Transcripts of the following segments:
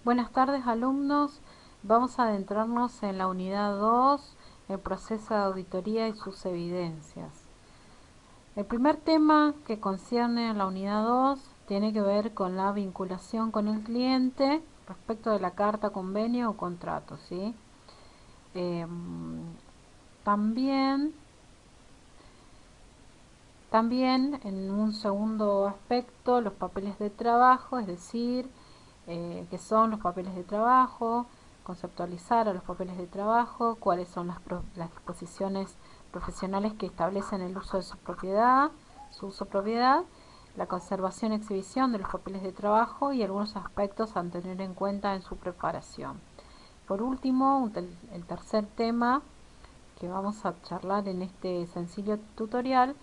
Buenas tardes, alumnos. Vamos a adentrarnos en la unidad 2, el proceso de auditoría y sus evidencias. El primer tema que concierne a la unidad 2 tiene que ver con la vinculación con el cliente respecto de la carta, convenio o contrato, ¿sí? También, también en un segundo aspecto, los papeles de trabajo, es decir, qué son los papeles de trabajo, conceptualizar a los papeles de trabajo, cuáles son las disposiciones profesionales que establecen el uso de su uso-propiedad, la conservación y exhibición de los papeles de trabajo y algunos aspectos a tener en cuenta en su preparación. Por último, el tercer tema que vamos a charlar en este sencillo tutorial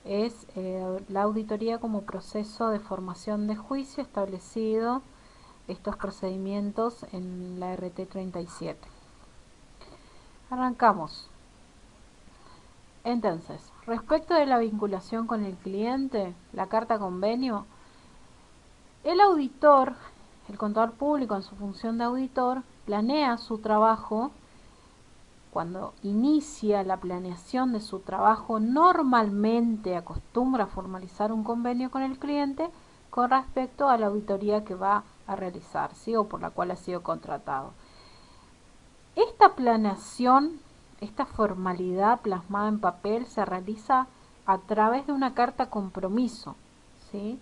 es la auditoría como proceso de formación de juicio establecido estos procedimientos en la RT 37. Arrancamos. Entonces, respecto de la vinculación con el cliente, la carta convenio, el auditor, el contador público en su función de auditor, planea su trabajo. Cuando inicia la planeación de su trabajo, normalmente acostumbra a formalizar un convenio con el cliente con respecto a la auditoría que va a realizar, ¿sí? O por la cual ha sido contratado. Esta planeación, esta formalidad plasmada en papel se realiza a través de una carta compromiso, ¿sí?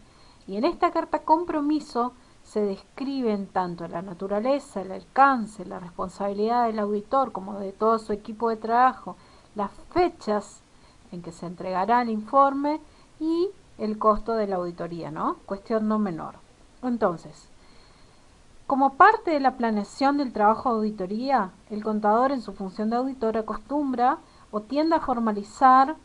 Y en esta carta compromiso se describen tanto la naturaleza, el alcance, la responsabilidad del auditor como de todo su equipo de trabajo, las fechas en que se entregará el informe y el costo de la auditoría, ¿no? Cuestión no menor. Entonces, como parte de la planeación del trabajo de auditoría, el contador en su función de auditor acostumbra o tiende a formalizar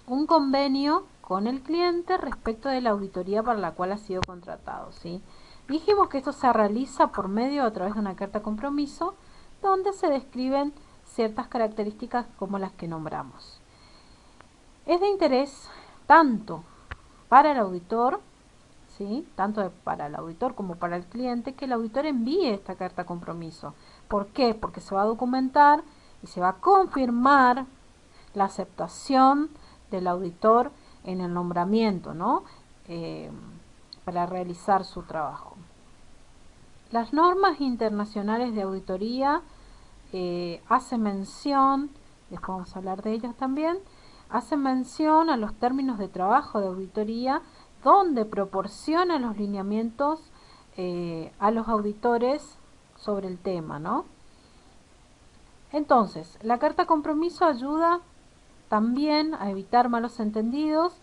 un convenio con el cliente respecto de la auditoría para la cual ha sido contratado, ¿sí? Dijimos que esto se realiza por medio a través de una carta compromiso donde se describen ciertas características como las que nombramos. Es de interés tanto para el auditor, ¿sí? Tanto para el auditor como para el cliente, que el auditor envíe esta carta compromiso. ¿Por qué? Porque se va a documentar y se va a confirmar la aceptación del auditor en el nombramiento, ¿no? Para realizar su trabajo. Las normas internacionales de auditoría hacen mención, después vamos a hablar de ellas también, hacen mención a los términos de trabajo de auditoría donde proporciona los lineamientos a los auditores sobre el tema, ¿no? Entonces, la carta compromiso ayuda también a evitar malos entendidos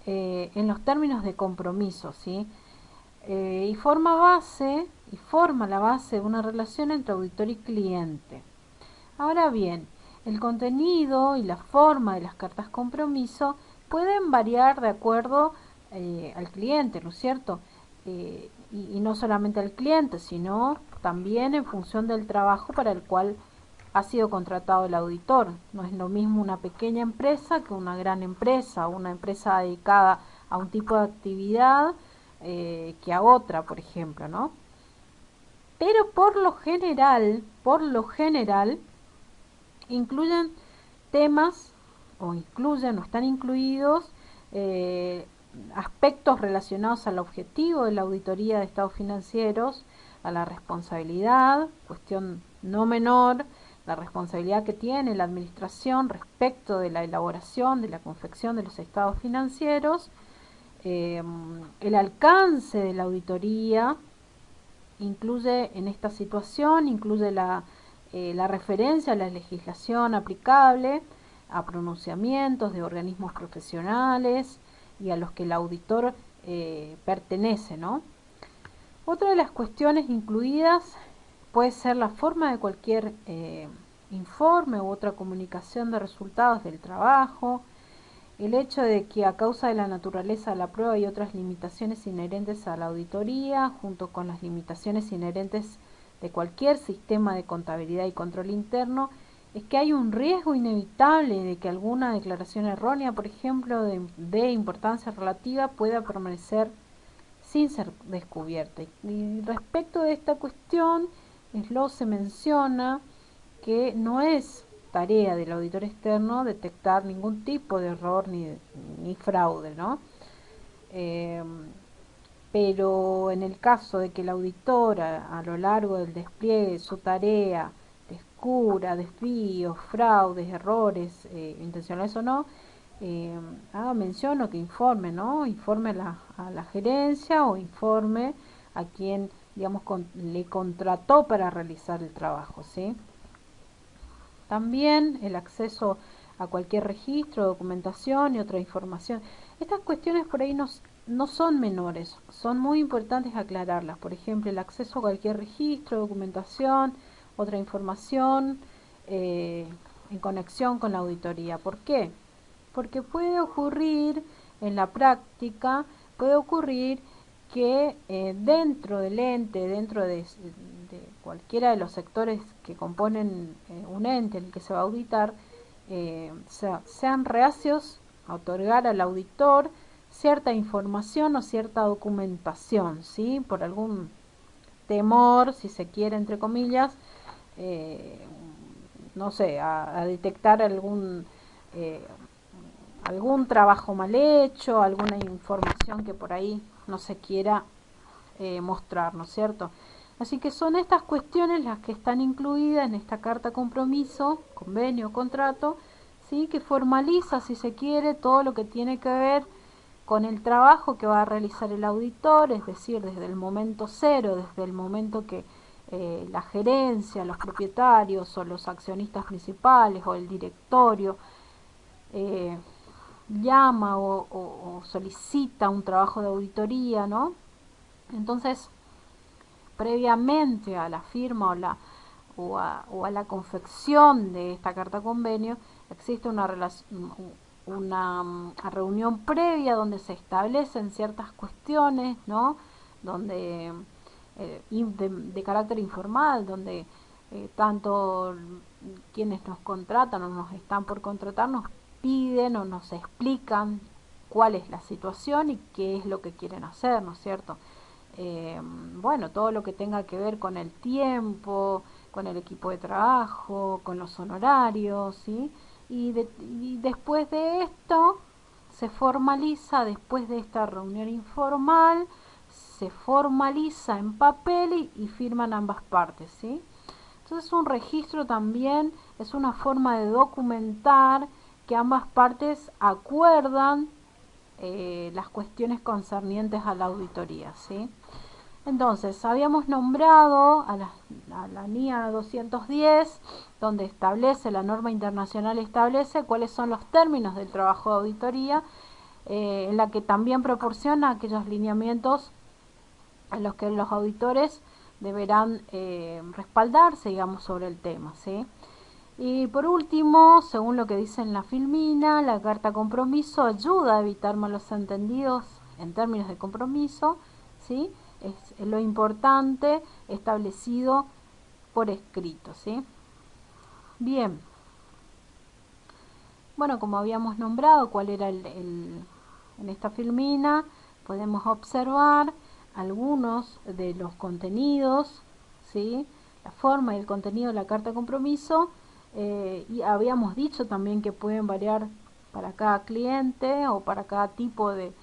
en los términos de compromiso, ¿sí? Y forma la base de una relación entre auditor y cliente. Ahora bien, el contenido y la forma de las cartas compromiso pueden variar de acuerdo al cliente, ¿no es cierto? Y no solamente al cliente, sino también en función del trabajo para el cual ha sido contratado el auditor. No es lo mismo una pequeña empresa que una gran empresa, una empresa dedicada a un tipo de actividad que a otra, por ejemplo, ¿no? Pero por lo general, incluyen temas o están incluidos aspectos relacionados al objetivo de la auditoría de estados financieros, a la responsabilidad, cuestión no menor, la responsabilidad que tiene la administración respecto de la elaboración, de la confección de los estados financieros, el alcance de la auditoría, incluye en esta situación, incluye la referencia a la legislación aplicable, a pronunciamientos de organismos profesionales y a los que el auditor pertenece, ¿no? Otra de las cuestiones incluidas puede ser la forma de cualquier informe u otra comunicación de resultados del trabajo, el hecho de que a causa de la naturaleza de la prueba y otras limitaciones inherentes a la auditoría, junto con las limitaciones inherentes de cualquier sistema de contabilidad y control interno, es que hay un riesgo inevitable de que alguna declaración errónea, por ejemplo, de importancia relativa pueda permanecer sin ser descubierta. Y respecto de esta cuestión, se menciona que no es tarea del auditor externo detectar ningún tipo de error ni fraude, ¿no? Eh, pero en el caso de que el auditor a lo largo del despliegue de su tarea descubra desvíos, fraudes, errores, intencionales o no, eh, haga mención o que informe, ¿no? Informe a la gerencia o informe a quien, digamos, le contrató para realizar el trabajo, ¿sí? También el acceso a cualquier registro, documentación y otra información. Estas cuestiones por ahí no son menores, son muy importantes aclararlas. Por ejemplo, el acceso a cualquier registro, documentación, otra información en conexión con la auditoría. ¿Por qué? Porque puede ocurrir en la práctica, puede ocurrir que dentro del ente, dentro de cualquiera de los sectores que componen un ente en el que se va a auditar, sean reacios a otorgar al auditor cierta información o cierta documentación, ¿sí? Por algún temor, si se quiere, entre comillas, eh, no sé, a detectar eh, algún trabajo mal hecho, alguna información que por ahí no se quiera mostrar, ¿no es cierto? Así que son estas cuestiones las que están incluidas en esta carta compromiso, convenio, contrato, ¿sí? Que formaliza, si se quiere, todo lo que tiene que ver con el trabajo que va a realizar el auditor, es decir, desde el momento cero, desde el momento que la gerencia, los propietarios o los accionistas principales o el directorio eh, llama o solicita un trabajo de auditoría, ¿no? Entonces, previamente a la firma o a la confección de esta carta convenio, existe una reunión previa donde se establecen ciertas cuestiones, ¿no? Donde de carácter informal, donde tanto quienes nos contratan o nos están por contratar nos piden o nos explican cuál es la situación y qué es lo que quieren hacer, ¿no es cierto? Bueno, todo lo que tenga que ver con el tiempo, con el equipo de trabajo, con los honorarios, ¿sí? Y después de esto se formaliza, después de esta reunión informal, se formaliza en papel y firman ambas partes, ¿sí? Entonces un registro también es una forma de documentar que ambas partes acuerdan las cuestiones concernientes a la auditoría, ¿sí? Entonces, habíamos nombrado a la NIA 210, donde establece, la norma internacional establece cuáles son los términos del trabajo de auditoría, en la que también proporciona aquellos lineamientos en los que los auditores deberán respaldarse, digamos, sobre el tema, ¿sí? Y por último, según lo que dice en la Filmina, la carta compromiso ayuda a evitar malos entendidos en términos de compromiso, ¿sí? Es lo importante establecido por escrito, ¿sí? Bien, bueno, como habíamos nombrado, cuál era en esta Filmina, podemos observar algunos de los contenidos, ¿sí? La forma y el contenido de la carta de compromiso, y habíamos dicho también que pueden variar para cada cliente o para cada tipo de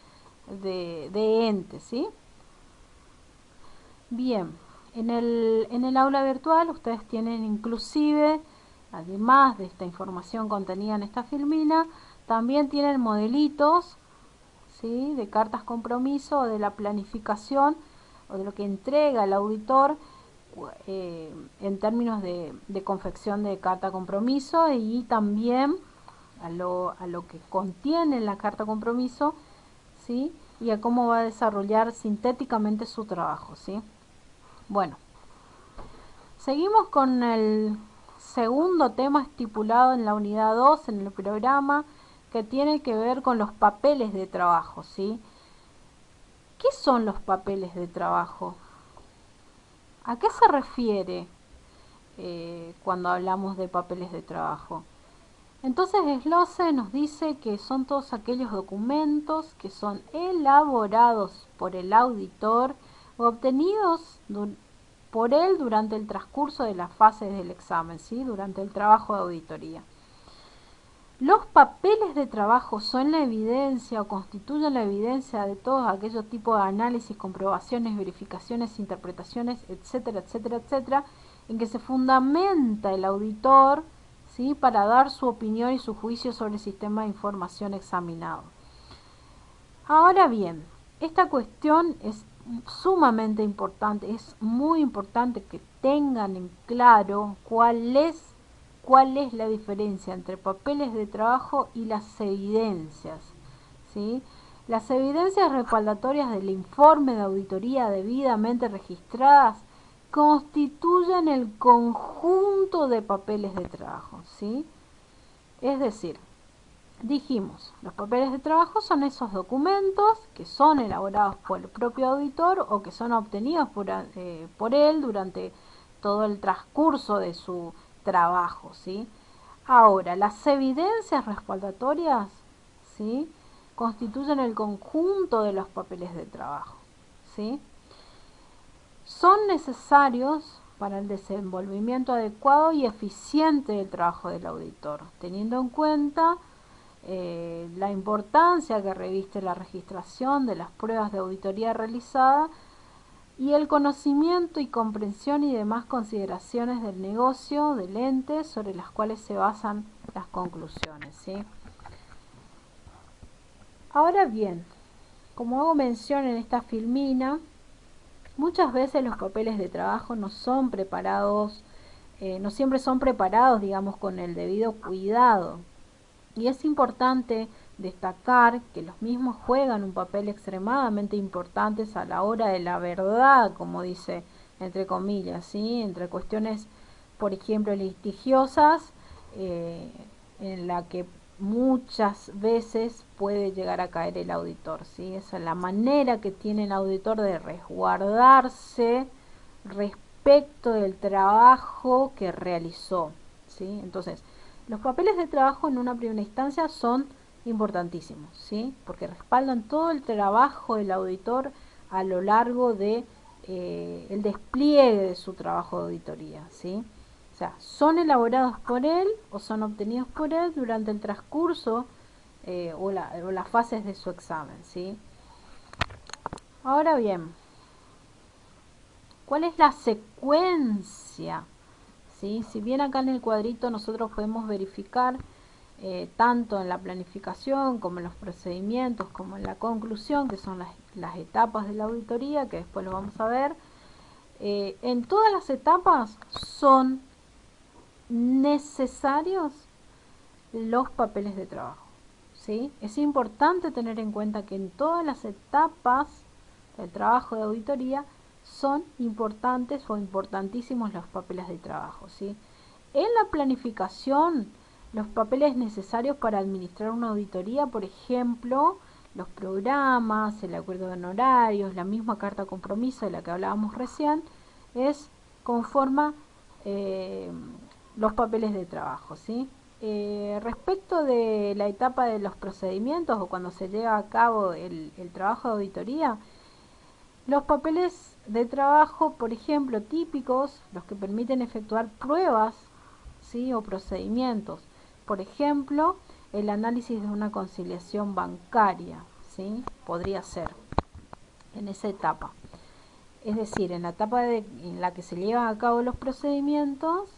ente, ¿sí? Bien, en el aula virtual ustedes tienen inclusive, además de esta información contenida en esta filmina, también tienen modelitos, ¿sí? De cartas compromiso, de la planificación o de lo que entrega el auditor en términos de confección de carta compromiso y también a lo que contiene la carta compromiso, ¿sí? Y a cómo va a desarrollar sintéticamente su trabajo, ¿sí? Bueno, seguimos con el segundo tema estipulado en la unidad 2 en el programa, que tiene que ver con los papeles de trabajo, ¿sí? ¿Qué son los papeles de trabajo? ¿A qué se refiere cuando hablamos de papeles de trabajo? Entonces Schlosse nos dice que son todos aquellos documentos que son elaborados por el auditor o obtenidos por él durante el transcurso de las fases del examen, ¿sí? Durante el trabajo de auditoría. Los papeles de trabajo son la evidencia o constituyen la evidencia de todos aquellos tipos de análisis, comprobaciones, verificaciones, interpretaciones, etcétera, etcétera, etcétera, en que se fundamenta el auditor, ¿sí? Para dar su opinión y su juicio sobre el sistema de información examinado. Ahora bien, esta cuestión es sumamente importante, es muy importante que tengan en claro cuál es la diferencia entre papeles de trabajo y las evidencias, ¿sí? Las evidencias respaldatorias del informe de auditoría debidamente registradas constituyen el conjunto de papeles de trabajo, ¿sí? Es decir, dijimos, los papeles de trabajo son esos documentos que son elaborados por el propio auditor o que son obtenidos por él durante todo el transcurso de su trabajo, ¿sí? Ahora, las evidencias respaldatorias, ¿sí? Constituyen el conjunto de los papeles de trabajo, ¿sí? Son necesarios para el desenvolvimiento adecuado y eficiente del trabajo del auditor, teniendo en cuenta la importancia que reviste la registración de las pruebas de auditoría realizada y el conocimiento y comprensión y demás consideraciones del negocio del ente sobre las cuales se basan las conclusiones, ¿sí? Ahora bien, como hago mención en esta filmina, muchas veces los papeles de trabajo no son preparados, no siempre son preparados, digamos, con el debido cuidado. Y es importante destacar que los mismos juegan un papel extremadamente importante a la hora de la verdad, como dice entre comillas, ¿sí? Entre cuestiones, por ejemplo, litigiosas, en la que muchas veces puede llegar a caer el auditor, ¿sí? Esa es la manera que tiene el auditor de resguardarse respecto del trabajo que realizó, ¿sí? Entonces, los papeles de trabajo en una primera instancia son importantísimos, ¿sí? Porque respaldan todo el trabajo del auditor a lo largo de el despliegue de su trabajo de auditoría, ¿sí? O sea, son elaborados por él o son obtenidos por él durante el transcurso o las fases de su examen, ¿sí? Ahora bien, ¿cuál es la secuencia? ¿Sí? Si bien acá en el cuadrito nosotros podemos verificar tanto en la planificación como en los procedimientos como en la conclusión, que son las etapas de la auditoría, que después lo vamos a ver, en todas las etapas son necesarios los papeles de trabajo, ¿sí? Es importante tener en cuenta que en todas las etapas del trabajo de auditoría son importantes o importantísimos los papeles de trabajo, ¿sí? En la planificación, los papeles necesarios para administrar una auditoría, por ejemplo, los programas, el acuerdo de honorarios, la misma carta compromiso de la que hablábamos recién, conforma los papeles de trabajo, ¿sí? Respecto de la etapa de los procedimientos o cuando se lleva a cabo el trabajo de auditoría, los papeles de trabajo, por ejemplo, típicos, los que permiten efectuar pruebas, ¿sí? O procedimientos. Por ejemplo, el análisis de una conciliación bancaria, ¿sí? Podría ser en esa etapa. Es decir, en la etapa en la que se llevan a cabo los procedimientos,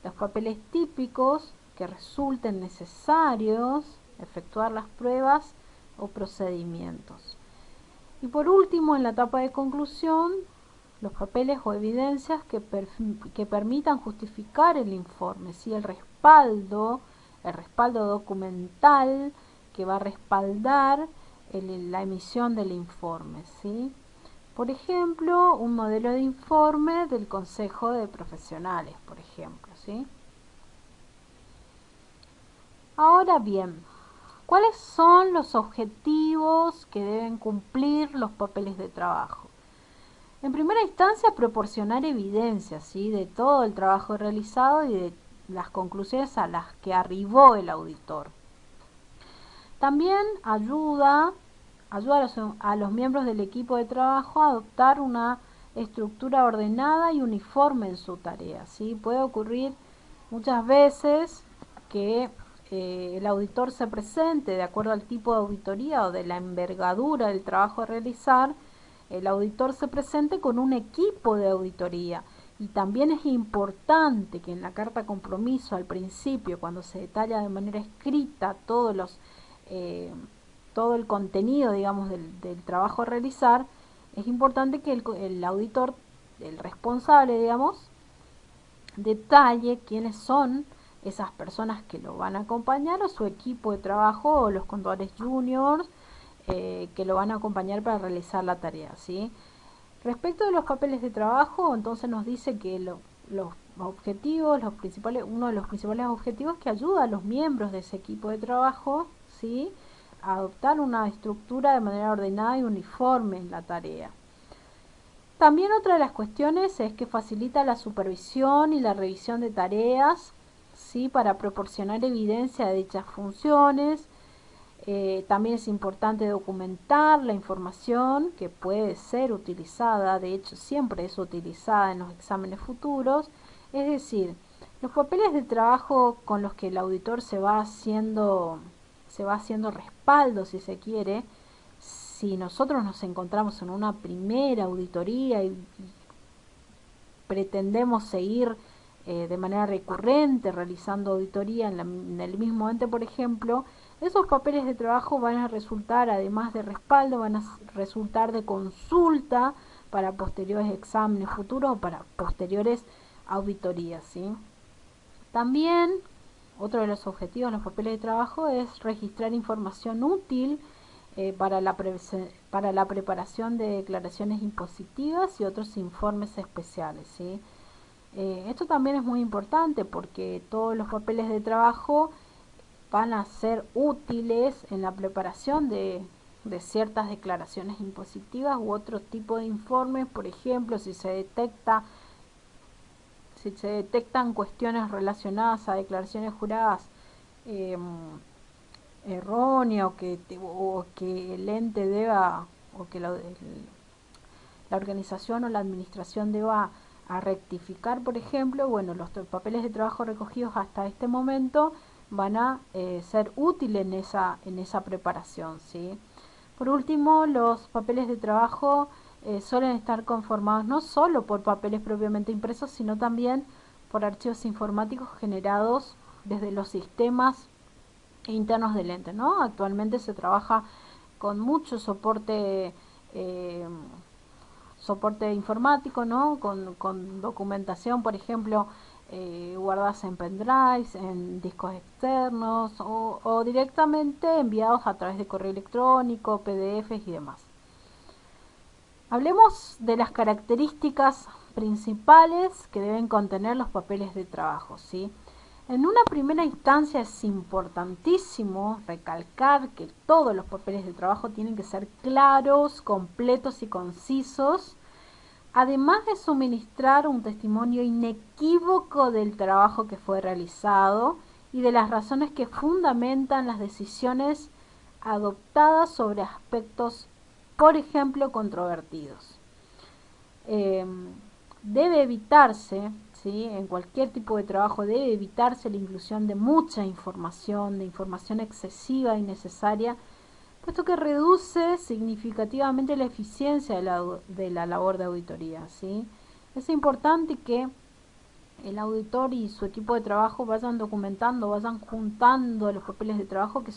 los papeles típicos que resulten necesarios efectuar las pruebas o procedimientos. Y por último, en la etapa de conclusión, los papeles o evidencias que permitan justificar el informe, ¿sí? El respaldo documental que va a respaldar la emisión del informe, ¿sí? Por ejemplo, un modelo de informe del Consejo de Profesionales, por ejemplo, ¿sí? Ahora bien, ¿cuáles son los objetivos que deben cumplir los papeles de trabajo? En primera instancia, proporcionar evidencia, ¿sí? De todo el trabajo realizado y las conclusiones a las que arribó el auditor. También ayuda a los miembros del equipo de trabajo a adoptar una estructura ordenada y uniforme en su tarea, ¿sí? Puede ocurrir muchas veces que el auditor se presente de acuerdo al tipo de auditoría o de la envergadura del trabajo a realizar. El auditor se presente con un equipo de auditoría, y también es importante que en la carta compromiso al principio, cuando se detalla de manera escrita todo el contenido, digamos, del trabajo a realizar, es importante que el auditor, el responsable, digamos, detalle quiénes son esas personas que lo van a acompañar, o su equipo de trabajo, o los contadores juniors que lo van a acompañar para realizar la tarea, ¿sí? Respecto de los papeles de trabajo, entonces nos dice que los objetivos, uno de los principales objetivos, que ayuda a los miembros de ese equipo de trabajo, ¿sí?, a adoptar una estructura de manera ordenada y uniforme en la tarea. También otra de las cuestiones es que facilita la supervisión y la revisión de tareas, ¿sí?, para proporcionar evidencia de dichas funciones. También es importante documentar la información que puede ser utilizada, de hecho siempre es utilizada en los exámenes futuros. Es decir, los papeles de trabajo con los que el auditor se va haciendo respaldo, si se quiere, si nosotros nos encontramos en una primera auditoría y pretendemos seguir de manera recurrente realizando auditoría en el mismo ente, por ejemplo, esos papeles de trabajo van a resultar, además de respaldo, van a resultar de consulta para posteriores exámenes futuros o para posteriores auditorías, ¿sí? También otro de los objetivos de los papeles de trabajo es registrar información útil para la preparación de declaraciones impositivas y otros informes especiales, ¿sí? Esto también es muy importante porque todos los papeles de trabajo van a ser útiles en la preparación de ciertas declaraciones impositivas u otro tipo de informes. Por ejemplo, si se detectan cuestiones relacionadas a declaraciones juradas erróneas, o que el ente deba, o que la organización o la administración deba a rectificar, por ejemplo, bueno, los papeles de trabajo recogidos hasta este momento van a ser útiles en esa preparación, ¿sí? Por último, los papeles de trabajo suelen estar conformados no solo por papeles propiamente impresos, sino también por archivos informáticos generados desde los sistemas internos del ente, ¿no? Actualmente se trabaja con mucho soporte informático, ¿no? Con documentación, por ejemplo, guardadas en pendrives, en discos externos, o directamente enviados a través de correo electrónico, PDFs y demás. Hablemos de las características principales que deben contener los papeles de trabajo, ¿sí? En una primera instancia es importantísimo recalcar que todos los papeles de trabajo tienen que ser claros, completos y concisos, además de suministrar un testimonio inequívoco del trabajo que fue realizado y de las razones que fundamentan las decisiones adoptadas sobre aspectos, por ejemplo, controvertidos. Debe evitarse, ¿sí?, en cualquier tipo de trabajo debe evitarse la inclusión de mucha información, de información excesiva y innecesaria, puesto que reduce significativamente la eficiencia de la labor de auditoría, ¿sí? Es importante que el auditor y su equipo de trabajo vayan documentando, vayan juntando los papeles de trabajo que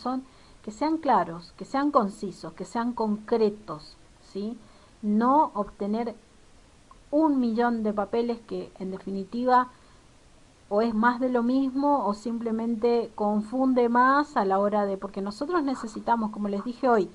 sean claros, que sean concisos, que sean concretos, ¿sí? No obtener 1.000.000 de papeles que en definitiva o es más de lo mismo o simplemente confunde más a la hora de, porque nosotros necesitamos, como les dije hoy,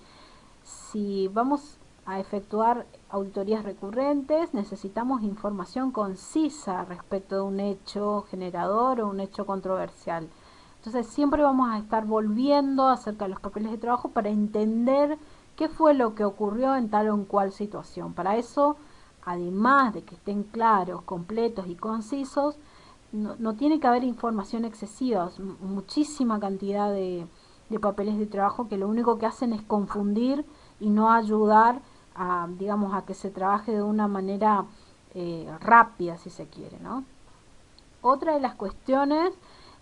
si vamos a efectuar auditorías recurrentes, necesitamos información concisa respecto de un hecho generador o un hecho controversial. Entonces siempre vamos a estar volviendo acerca de los papeles de trabajo para entender qué fue lo que ocurrió en tal o en cual situación. Para eso, además de que estén claros, completos y concisos, no tiene que haber información excesiva, muchísima cantidad de papeles de trabajo que lo único que hacen es confundir y no ayudar a, digamos, a que se trabaje de una manera rápida, si se quiere, ¿no? Otra de las cuestiones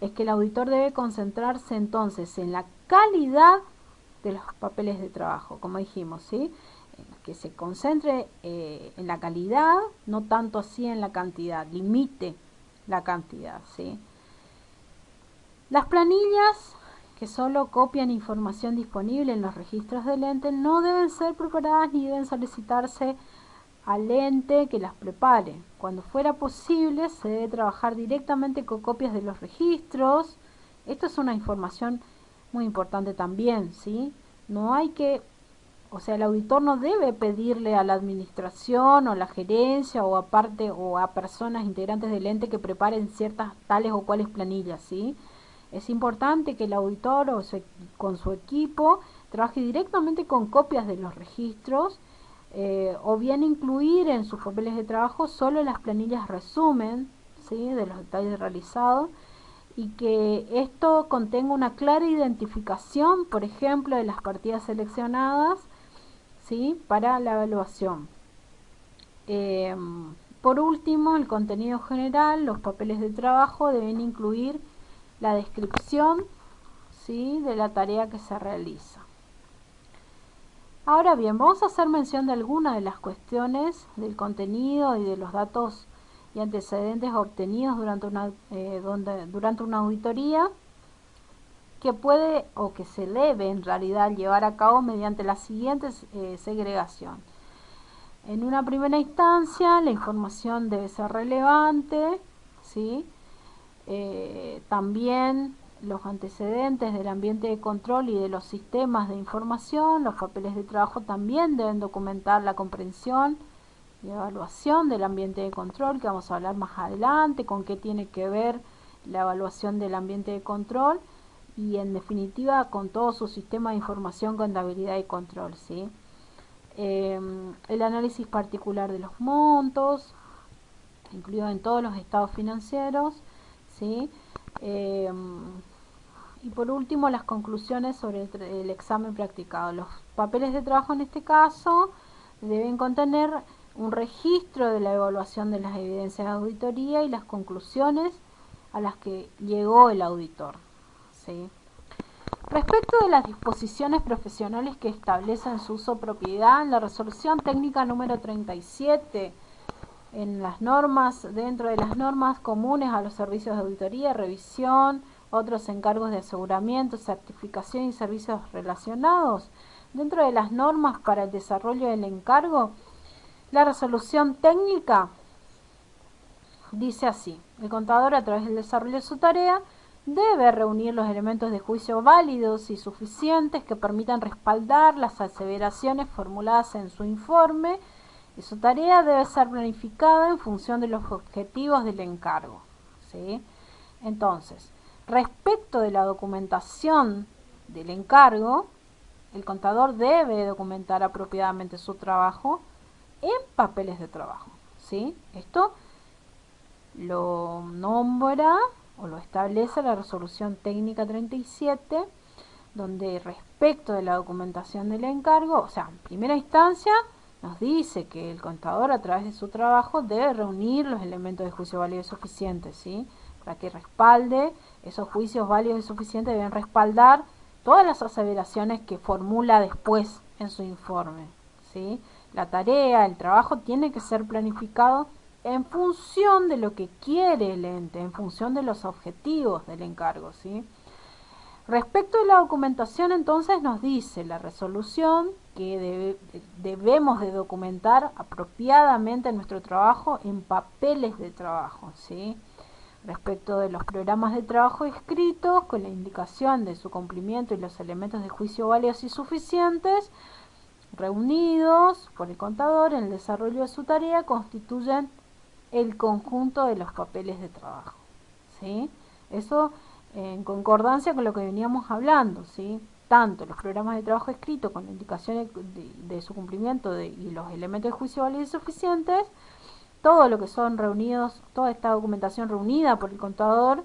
es que el auditor debe concentrarse entonces en la calidad de los papeles de trabajo, como dijimos, ¿sí? Que se concentre en la calidad, no tanto así en la cantidad, limite la cantidad, ¿sí? Las planillas que solo copian información disponible en los registros del ente no deben ser preparadas ni deben solicitarse al ente que las prepare. Cuando fuera posible, se debe trabajar directamente con copias de los registros. Esto es una información muy importante también, ¿sí? No hay que, o sea, el auditor no debe pedirle a la administración o a la gerencia o aparte o a personas integrantes del ente que preparen ciertas tales o cuales planillas, ¿sí? Es importante que el auditor con su equipo trabaje directamente con copias de los registros o bien incluir en sus papeles de trabajo solo las planillas resumen, ¿sí? De los detalles realizados y que esto contenga una clara identificación, por ejemplo, de las partidas seleccionadas, ¿sí? Para la evaluación. Por último, el contenido general, los papeles de trabajo deben incluir la descripción, ¿sí? De la tarea que se realiza. Ahora bien, vamos a hacer mención de algunas de las cuestiones del contenido y de los datos y antecedentes obtenidos durante una auditoría que puede o que se debe en realidad llevar a cabo mediante la siguiente segregación. En una primera instancia, la información debe ser relevante, ¿sí? También los antecedentes del ambiente de control y de los sistemas de información, los papeles de trabajo también deben documentar la comprensión y evaluación del ambiente de control, que vamos a hablar más adelante, con qué tiene que ver la evaluación del ambiente de control y en definitiva con todo su sistema de información, contabilidad y control, ¿sí? El análisis particular de los montos, incluido en todos los estados financieros, ¿sí? Y por último, las conclusiones sobre el examen practicado. Los papeles de trabajo en este caso deben contener un registro de la evaluación de las evidencias de auditoría y las conclusiones a las que llegó el auditor, ¿sí? Respecto de las disposiciones profesionales que establecen su uso propiedad, en la resolución técnica número 37, en las normas, dentro de las normas comunes a los servicios de auditoría, revisión, otros encargos de aseguramiento, certificación y servicios relacionados, dentro de las normas para el desarrollo del encargo, la resolución técnica dice así: el contador, a través del desarrollo de su tarea, debe reunir los elementos de juicio válidos y suficientes que permitan respaldar las aseveraciones formuladas en su informe, y su tarea debe ser planificada en función de los objetivos del encargo, ¿sí? Entonces, respecto de la documentación del encargo, el contador debe documentar apropiadamente su trabajo en papeles de trabajo, ¿sí? Esto lo nombra o lo establece la resolución técnica 37, donde respecto de la documentación del encargo, o sea, en primera instancia nos dice que el contador, a través de su trabajo, debe reunir los elementos de juicio válido y suficiente, ¿sí? Para que respalde, esos juicios válidos y suficientes deben respaldar todas las aseveraciones que formula después en su informe, ¿sí? La tarea, el trabajo tiene que ser planificado en función de lo que quiere el ente, en función de los objetivos del encargo, ¿sí? Respecto a la documentación, entonces nos dice la resolución que debemos de documentar apropiadamente nuestro trabajo en papeles de trabajo, ¿sí? Respecto de los programas de trabajo escritos, con la indicación de su cumplimiento y los elementos de juicio válidos y suficientes, reunidos por el contador en el desarrollo de su tarea, constituyen el conjunto de los papeles de trabajo, ¿sí? Eso en concordancia con lo que veníamos hablando, ¿sí? Tanto los programas de trabajo escritos con la indicación de su cumplimiento y los elementos de juicio válidos y suficientes, todo lo que son reunidos, toda esta documentación reunida por el contador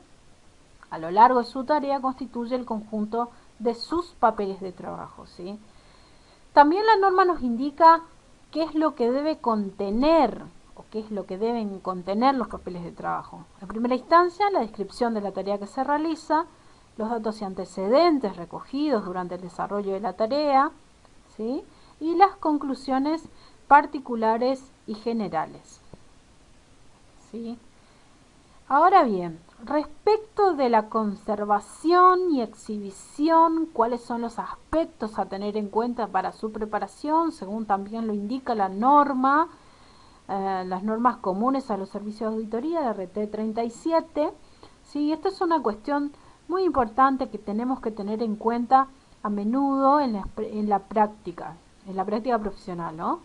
a lo largo de su tarea constituye el conjunto de sus papeles de trabajo, ¿sí? También la norma nos indica qué es lo que debe contener o qué es lo que deben contener los papeles de trabajo. En primera instancia, la descripción de la tarea que se realiza, los datos y antecedentes recogidos durante el desarrollo de la tarea, ¿sí? Y las conclusiones particulares y generales, ¿sí? Ahora bien, respecto de la conservación y exhibición, ¿cuáles son los aspectos a tener en cuenta para su preparación? Según también lo indica la norma, las normas comunes a los servicios de auditoría, la RT 37. ¿Sí? Esta es una cuestión muy importante que tenemos que tener en cuenta a menudo en la práctica profesional, ¿no?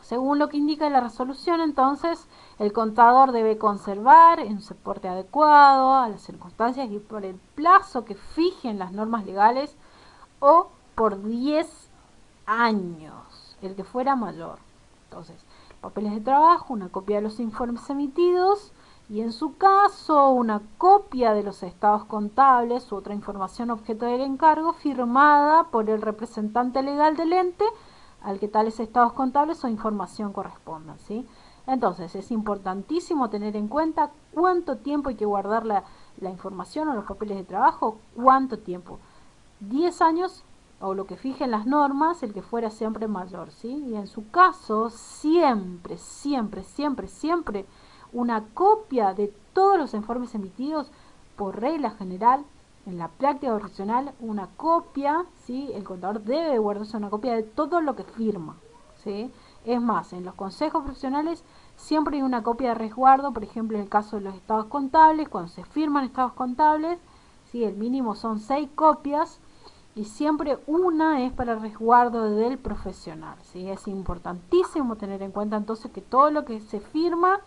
Según lo que indica la resolución, entonces, el contador debe conservar en un soporte adecuado a las circunstancias y por el plazo que fijen las normas legales o por 10 años, el que fuera mayor. Entonces, papeles de trabajo, una copia de los informes emitidos y en su caso una copia de los estados contables u otra información objeto del encargo firmada por el representante legal del ente al que tales estados contables o información correspondan, ¿sí? Entonces, es importantísimo tener en cuenta cuánto tiempo hay que guardar la información o los papeles de trabajo, cuánto tiempo. 10 años o lo que fijen las normas, el que fuera siempre mayor, ¿sí? Y en su caso, siempre, siempre, siempre, siempre una copia de todos los informes emitidos por regla general. En la práctica profesional, una copia, ¿sí? El contador debe guardarse una copia de todo lo que firma, ¿sí? Es más, en los consejos profesionales siempre hay una copia de resguardo, por ejemplo, en el caso de los estados contables, cuando se firman estados contables, ¿sí? El mínimo son 6 copias y siempre una es para resguardo del profesional, ¿sí? Es importantísimo tener en cuenta entonces que todo lo que se firma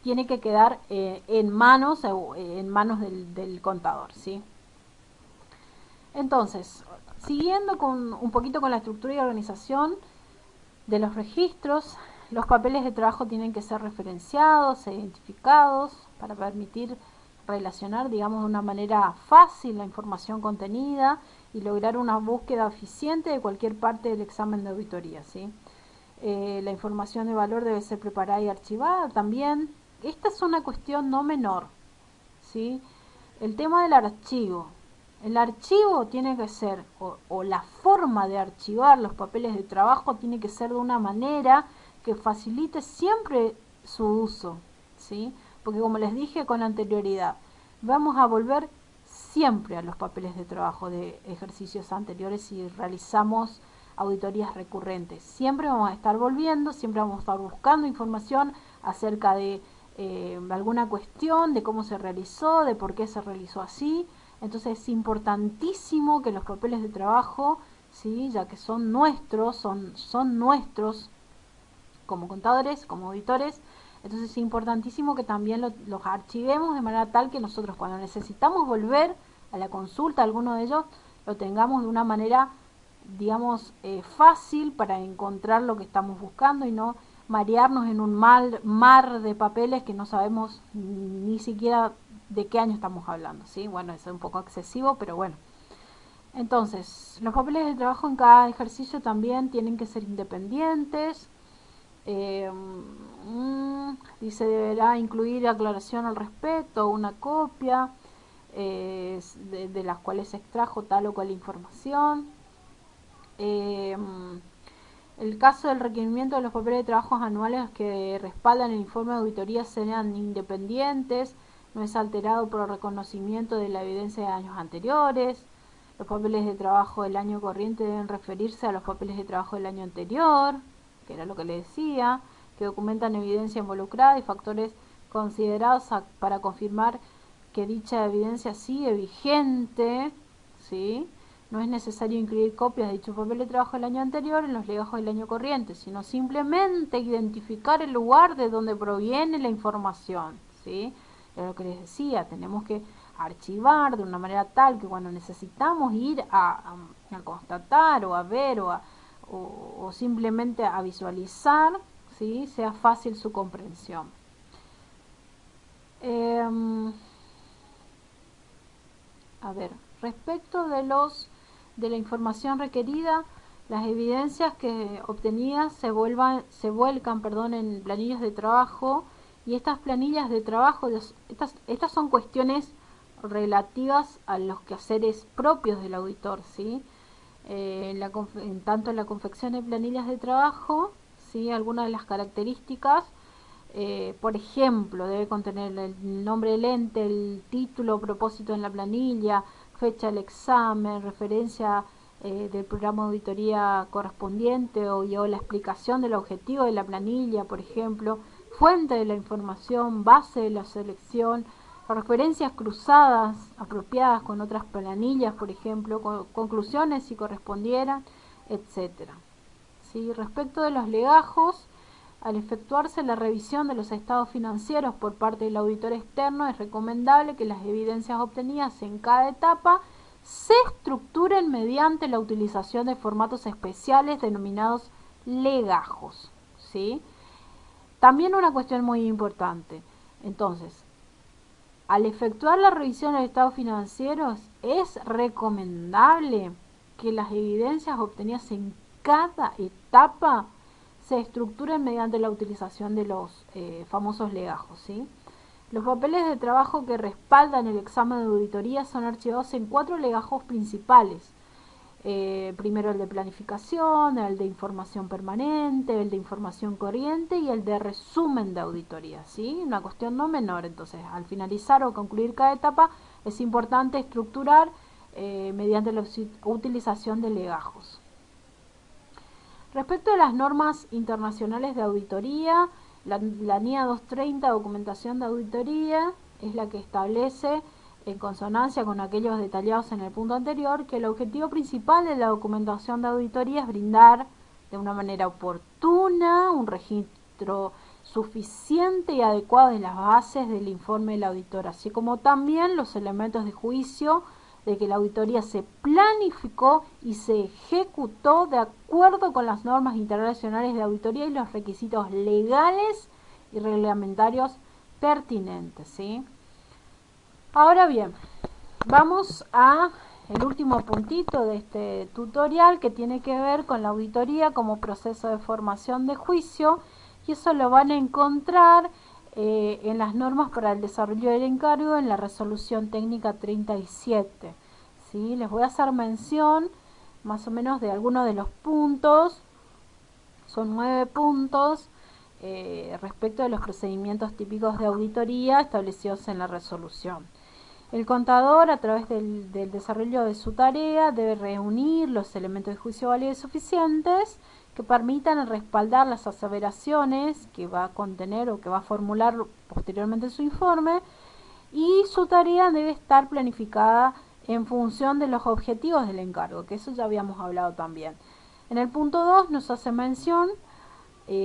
tiene que quedar en manos del contador, ¿sí? Entonces, siguiendo con un poquito con la estructura y organización de los registros, los papeles de trabajo tienen que ser referenciados e identificados para permitir relacionar, digamos, de una manera fácil la información contenida y lograr una búsqueda eficiente de cualquier parte del examen de auditoría, ¿sí? La información de valor debe ser preparada y archivada también. Esta es una cuestión no menor, ¿sí? El tema del archivo. El archivo tiene que ser, o la forma de archivar los papeles de trabajo tiene que ser de una manera que facilite siempre su uso, ¿sí? Porque como les dije con anterioridad, vamos a volver siempre a los papeles de trabajo de ejercicios anteriores si realizamos auditorías recurrentes. Siempre vamos a estar volviendo, siempre vamos a estar buscando información acerca de alguna cuestión, de cómo se realizó, de por qué se realizó así. Entonces es importantísimo que los papeles de trabajo, ¿sí? Ya que son nuestros, son nuestros como contadores, como auditores, entonces es importantísimo que también los archivemos de manera tal que nosotros cuando necesitamos volver a la consulta a alguno de ellos, lo tengamos de una manera, digamos, fácil para encontrar lo que estamos buscando y no marearnos en un mar de papeles que no sabemos ni siquiera de qué año estamos hablando, ¿sí? Bueno, eso es un poco excesivo, pero bueno. Entonces, los papeles de trabajo en cada ejercicio también tienen que ser independientes. Dice, deberá incluir aclaración al respecto, una copia de las cuales se extrajo tal o cual información. El caso del requerimiento de los papeles de trabajos anuales que respaldan el informe de auditoría sean independientes, no es alterado por el reconocimiento de la evidencia de años anteriores. Los papeles de trabajo del año corriente deben referirse a los papeles de trabajo del año anterior, que era lo que le decía, que documentan evidencia involucrada y factores considerados para confirmar que dicha evidencia sigue vigente, ¿sí? No es necesario incluir copias de dicho papel de trabajo del año anterior en los legajos del año corriente, sino simplemente identificar el lugar de donde proviene la información, ¿sí? Es lo que les decía, tenemos que archivar de una manera tal que cuando necesitamos ir a constatar o a ver o simplemente a visualizar, ¿sí? Sea fácil su comprensión. A ver, respecto de la información requerida, las evidencias que obtenidas se vuelcan, en planillas de trabajo, y estas planillas de trabajo, estas son cuestiones relativas a los quehaceres propios del auditor, ¿sí? Tanto en la confección de planillas de trabajo, ¿sí? Algunas de las características, por ejemplo, debe contener el nombre del ente, el título, propósito en la planilla, fecha del examen, referencia del programa de auditoría correspondiente o la explicación del objetivo de la planilla, por ejemplo, fuente de la información, base de la selección, referencias cruzadas apropiadas con otras planillas, por ejemplo, conclusiones si correspondieran, etcétera. ¿Sí? Respecto de los legajos, al efectuarse la revisión de los estados financieros por parte del auditor externo, es recomendable que las evidencias obtenidas en cada etapa se estructuren mediante la utilización de formatos especiales denominados legajos, ¿sí? También una cuestión muy importante. Entonces, al efectuar la revisión de estados financieros, es recomendable que las evidencias obtenidas en cada etapa se estructuren mediante la utilización de los famosos legajos, ¿sí? Los papeles de trabajo que respaldan el examen de auditoría son archivados en 4 legajos principales. Primero el de planificación, el de información permanente, el de información corriente y el de resumen de auditoría, ¿sí? Una cuestión no menor. Entonces, al finalizar o concluir cada etapa, es importante estructurar mediante la utilización de legajos. Respecto a las normas internacionales de auditoría, la NIA 230, documentación de auditoría, es la que establece, en consonancia con aquellos detallados en el punto anterior, que el objetivo principal de la documentación de auditoría es brindar de una manera oportuna un registro suficiente y adecuado de las bases del informe del auditor, así como también los elementos de juicio de que la auditoría se planificó y se ejecutó de acuerdo con las normas internacionales de auditoría y los requisitos legales y reglamentarios pertinentes, ¿sí? Ahora bien, vamos a el último puntito de este tutorial, que tiene que ver con la auditoría como proceso de formación de juicio, y eso lo van a encontrar en las normas para el desarrollo del encargo en la resolución técnica 37. ¿Sí? Les voy a hacer mención más o menos de algunos de los puntos, son 9 puntos, respecto de los procedimientos típicos de auditoría establecidos en la resolución. El contador, a través del desarrollo de su tarea, debe reunir los elementos de juicio válidos y suficientes que permitan respaldar las aseveraciones que va a contener o que va a formular posteriormente en su informe, y su tarea debe estar planificada en función de los objetivos del encargo, que eso ya habíamos hablado también. En el punto 2 nos hace mención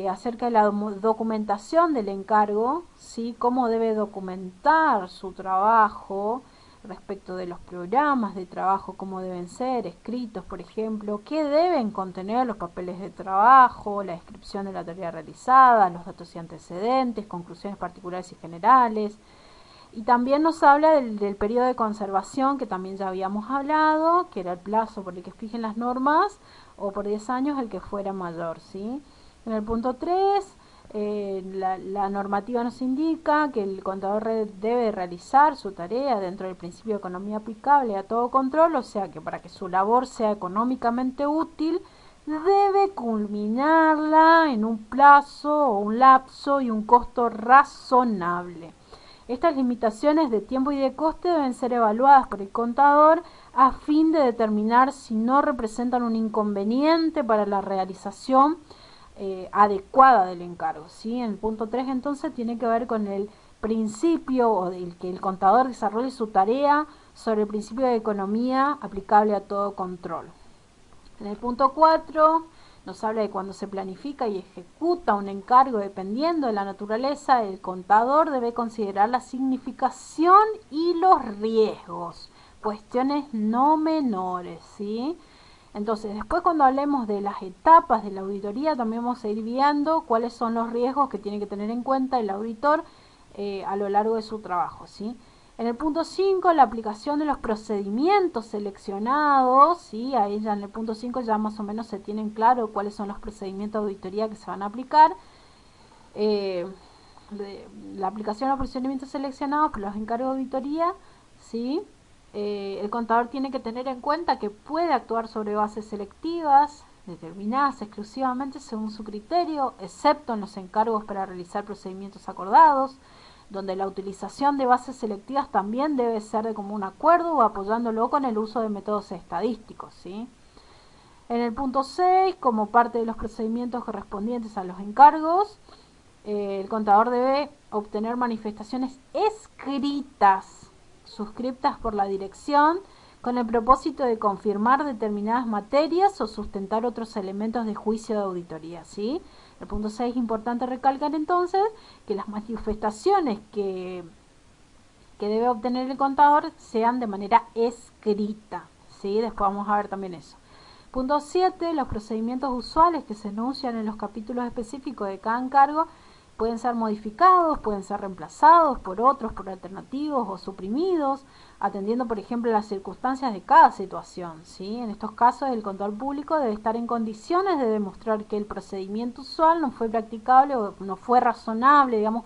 acerca de la documentación del encargo, ¿sí? Cómo debe documentar su trabajo respecto de los programas de trabajo, cómo deben ser escritos, por ejemplo, qué deben contener los papeles de trabajo, la descripción de la tarea realizada, los datos y antecedentes, conclusiones particulares y generales. Y también nos habla del periodo de conservación, que también ya habíamos hablado, que era el plazo por el que fijen las normas, o por 10 años el que fuera mayor, ¿sí? En el punto 3, la normativa nos indica que el contador debe realizar su tarea dentro del principio de economía aplicable a todo control, o sea que para que su labor sea económicamente útil, debe culminarla en un plazo o un lapso y un costo razonable. Estas limitaciones de tiempo y de coste deben ser evaluadas por el contador a fin de determinar si no representan un inconveniente para la realización adecuada del encargo, ¿sí? En el punto 3 entonces tiene que ver con el principio o del que el contador desarrolle su tarea sobre el principio de economía aplicable a todo control. En el punto 4 nos habla de cuando se planifica y ejecuta un encargo, dependiendo de la naturaleza, el contador debe considerar la significación y los riesgos, cuestiones no menores, ¿sí? Entonces, después cuando hablemos de las etapas de la auditoría, también vamos a ir viendo cuáles son los riesgos que tiene que tener en cuenta el auditor a lo largo de su trabajo, ¿sí? En el punto 5, la aplicación de los procedimientos seleccionados, ¿sí? Ahí ya en el punto 5 ya más o menos se tienen claro cuáles son los procedimientos de auditoría que se van a aplicar. La aplicación de los procedimientos seleccionados por los encargos de auditoría, ¿sí? El contador tiene que tener en cuenta que puede actuar sobre bases selectivas, determinadas exclusivamente según su criterio, excepto en los encargos para realizar procedimientos acordados, donde la utilización de bases selectivas también debe ser de común acuerdo o apoyándolo con el uso de métodos estadísticos, ¿sí? En el punto 6, como parte de los procedimientos correspondientes a los encargos, el contador debe obtener manifestaciones escritas, suscriptas por la dirección, con el propósito de confirmar determinadas materias o sustentar otros elementos de juicio de auditoría, ¿sí? El punto 6 es importante recalcar entonces que las manifestaciones que debe obtener el contador sean de manera escrita, ¿sí? Después vamos a ver también eso. Punto 7, los procedimientos usuales que se enuncian en los capítulos específicos de cada encargo pueden ser modificados, pueden ser reemplazados por otros, por alternativos o suprimidos, atendiendo por ejemplo las circunstancias de cada situación, ¿sí? En estos casos el contador público debe estar en condiciones de demostrar que el procedimiento usual no fue practicable o no fue razonable, digamos.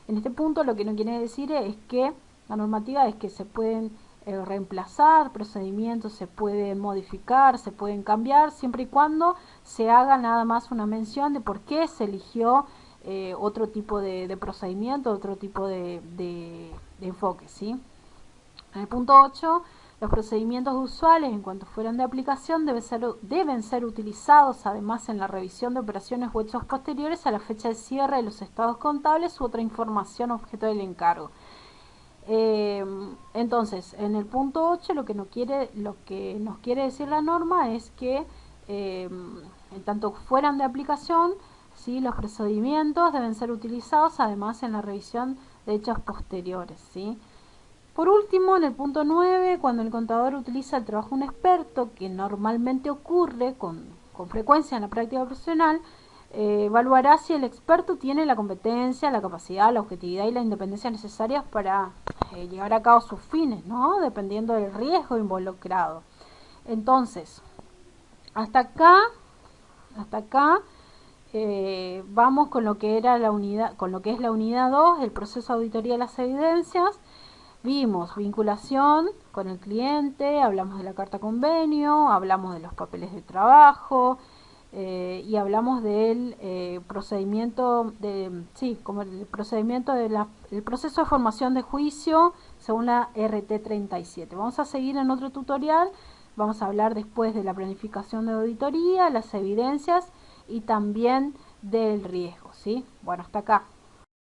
En este punto lo que no quiere decir es que la normativa es que se pueden reemplazar procedimientos, se pueden modificar, se pueden cambiar, siempre y cuando se haga nada más una mención de por qué se eligió otro tipo de procedimiento, otro tipo de enfoque, ¿sí? En el punto 8, los procedimientos usuales en cuanto fueran de aplicación deben ser utilizados además en la revisión de operaciones o hechos posteriores a la fecha de cierre de los estados contables u otra información objeto del encargo. Entonces, en el punto 8 lo que nos quiere decir la norma es que en tanto fueran de aplicación, ¿sí? Los procedimientos deben ser utilizados además en la revisión de hechos posteriores, ¿sí? Por último, en el punto 9, cuando el contador utiliza el trabajo de un experto, que normalmente ocurre con frecuencia en la práctica profesional, evaluará si el experto tiene la competencia, la capacidad, la objetividad y la independencia necesarias para llevar a cabo sus fines, ¿no? Dependiendo del riesgo involucrado. Entonces, hasta acá vamos con lo que era la unidad, con lo que es la unidad 2, el proceso de auditoría de las evidencias. Vimos vinculación con el cliente, hablamos de la carta convenio, hablamos de los papeles de trabajo y hablamos del procedimiento como el procedimiento el proceso de formación de juicio según la RT 37. Vamos a seguir en otro tutorial, vamos a hablar después de la planificación de auditoría, las evidencias y también del riesgo, ¿sí? Bueno, hasta acá.